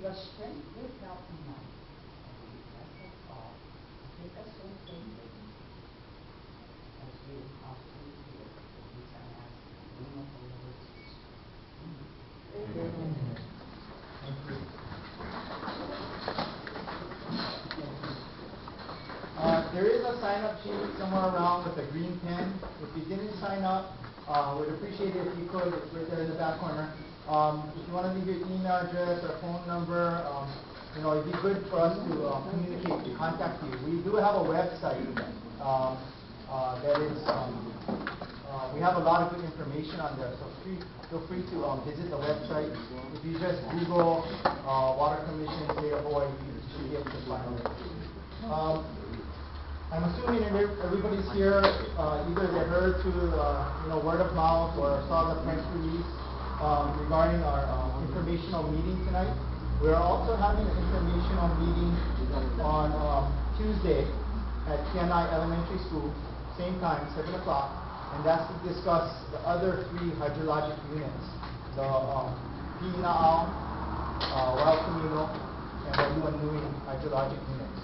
your strength without the might. That's us all. Take us from faith as we are here. These are asked in the name of the Lord Jesus. Amen. Thank you. There is a sign-up sheet somewhere around with a green pen. If you didn't sign up, we'd appreciate it if you could. It's right there in the back corner. If you want to leave your email address or phone number, it'd be good for us to communicate, to contact you. We do have a website that is, we have a lot of good information on there, so feel free to visit the website. If you just Google Water Commission State of Hawaii, you should be able to find it. I'm assuming everybody's here, either they heard through word of mouth or saw the press release regarding our informational meeting tonight. We're also having an informational meeting on Tuesday at TNI Elementary School, same time, 7 o'clock, and that's to discuss the other 3 hydrologic units, the Pina'ao, Wild Camino, and the Luanui hydrologic units.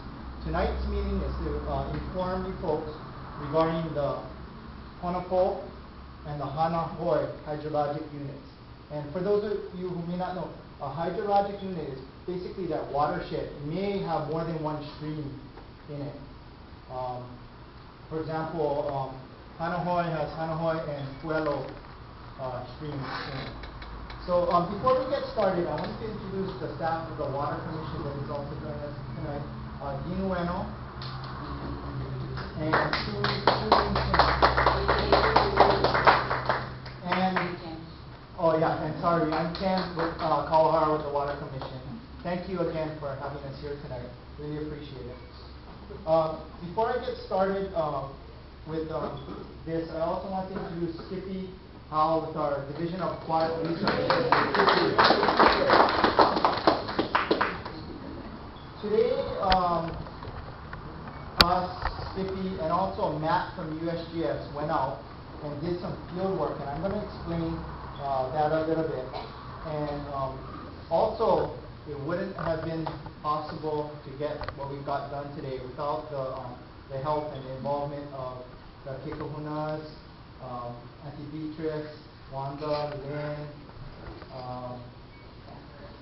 Tonight's meeting is to inform you folks regarding the Honopo and the Hanahoi hydrologic units. And for those of you who may not know, a hydrologic unit is basically that watershed. It may have more than one stream in it. For example, Hanahoi has Hanahoi and Puelo streams in it. So before we get started, I want to introduce the staff of the Water Commission that is also joining us tonight. Dean Ueno and I'm Ken with Kawahara with the Water Commission. Thank you again for having us here tonight. Really appreciate it. Before I get started with this, I also want to introduce Skippy Howell with our Division of Aquatic Research. Today, us, Skippy, and also Matt from USGS went out and did some field work, and I'm going to explain that a little bit. And also, it wouldn't have been possible to get what we've got done today without the help and the involvement of the Kekuhunas, Auntie Beatrice, Wanda, Lynn,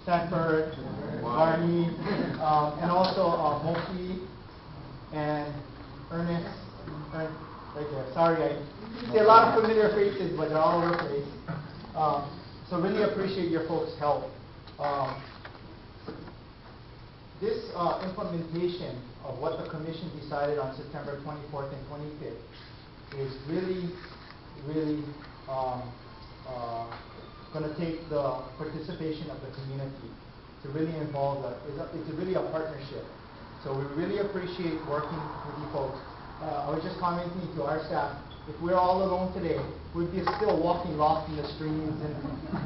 Sanford, Barney, and also Moki and Ernest. Right there. Sorry, I see a lot of familiar faces, but they're all over the place. So really appreciate your folks' help. This implementation of what the Commission decided on September 24th and 25th is really going to take the participation of the community to really involve it's really a partnership. So we really appreciate working with you folks. I was just commenting to our staff, if we're all alone today, we'd be still walking lost in the streams and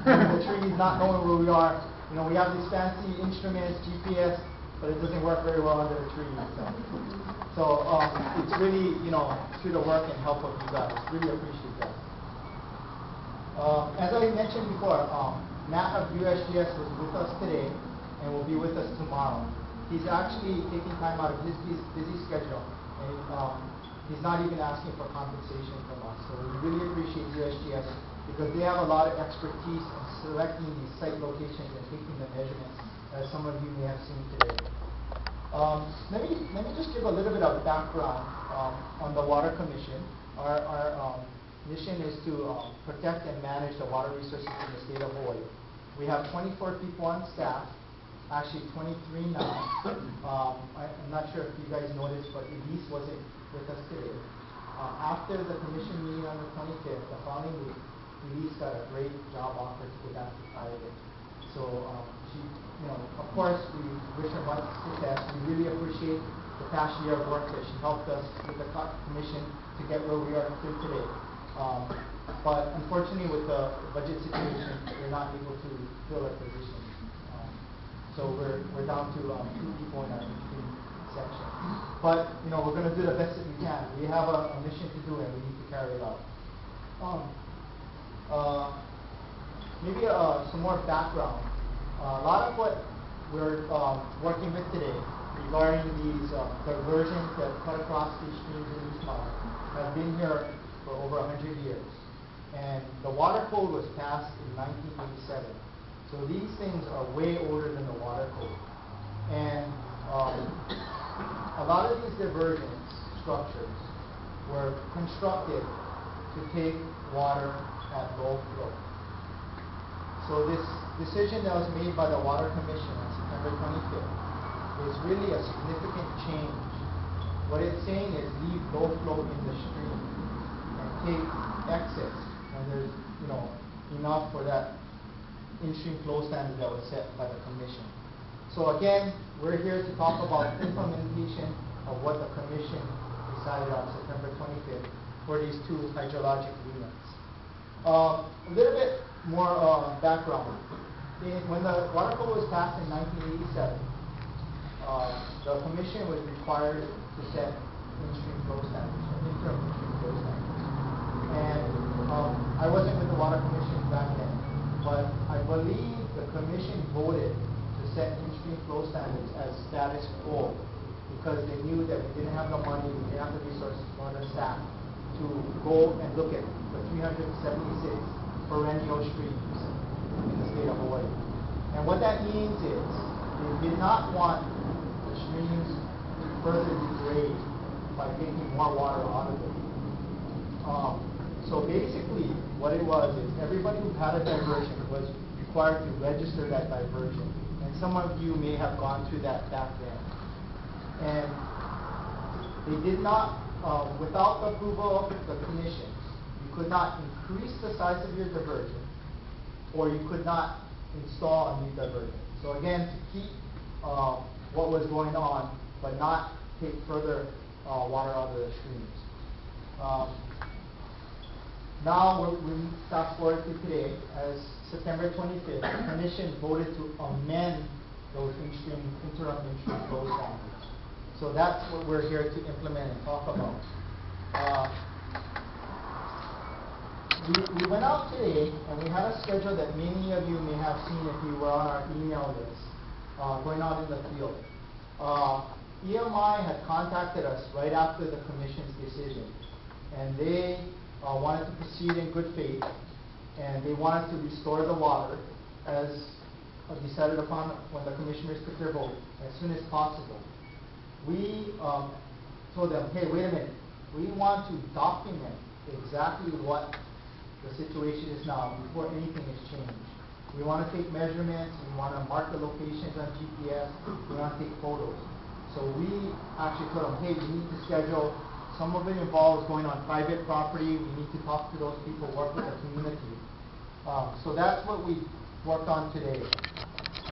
the trees, not knowing where we are. We have these fancy instruments, GPS, but it doesn't work very well under the trees. So it's really, through the work and help of you guys. Really appreciate that. As I mentioned before, Matt of USGS was with us today and will be with us tomorrow. He's actually taking time out of his busy schedule, and he's not even asking for compensation from us. So we really appreciate USGS because they have a lot of expertise in selecting these site locations and taking the measurements, as some of you may have seen today. Let me just give a little bit of background on the Water Commission. Our mission is to protect and manage the water resources in the state of Hawaii. We have 24 people on staff, actually 23 now. I'm not sure if you guys noticed, but Elise wasn't with us today. After the commission meeting on the 25th, the following week, Elise got a great job offer to go back to Thailand. So she, of course, we wish her much success. We really appreciate the past year of work that she helped us with the commission to get where we are today. But unfortunately, with the budget situation, we're not able to fill her position. So we're down to 2 people in our engineering section. But we're going to do the best that we can. We have a mission to do, and we need to carry it out. Maybe some more background. A lot of what we're working with today regarding these diversions that cut across these streams in East Maui have been here for over 100 years. And the water code was passed in 1987. So these things are way older than the water code. And a lot of these diversion structures were constructed to take water at low flow. So this decision that was made by the Water Commission on September 25th was really a significant change. What it's saying is leave low flow in the stream and take excess when there's enough for that in-stream flow standard that was set by the Commission. So again, we're here to talk about implementation of what the Commission decided on September 25th for these two hydrologic units. A little bit more background. When the water code was passed in 1987, the Commission was required to set in-stream flow standards, or interim in-stream flow standards. And I wasn't with the Water Commission back then, but I believe the Commission voted to set in-stream flow standards as status quo because they knew that we didn't have the money, we didn't have the resources for the staff to go and look at the 376 perennial streams in the state of Hawaii. And what that means is they did not want the streams to further degrade by taking more water out of them. So basically what it was is everybody who had a diversion was required to register that diversion. And some of you may have gone through that back then. And they did not, without the approval of the Commission, you could not increase the size of your diversion, or you could not install a new diversion. So again, to keep what was going on, but not take further water out of the streams. Now we fast forward to today, as September 25th, the Commission voted to amend those interim in-stream flow standards. So that's what we're here to implement and talk about. We went out today and we had a schedule that many of you may have seen if you were on our email list, going out in the field. EMI had contacted us right after the Commission's decision, and they wanted to proceed in good faith, and they wanted to restore the water as decided upon when the Commissioners took their vote as soon as possible. We told them, hey, wait a minute, we want to document exactly what the situation is now before anything is changed. We want to take measurements, we want to mark the locations on GPS, we want to take photos. So we actually told them, hey, we need to schedule. Some of it involves going on private property. We need to talk to those people, work with the community. So that's what we worked on today.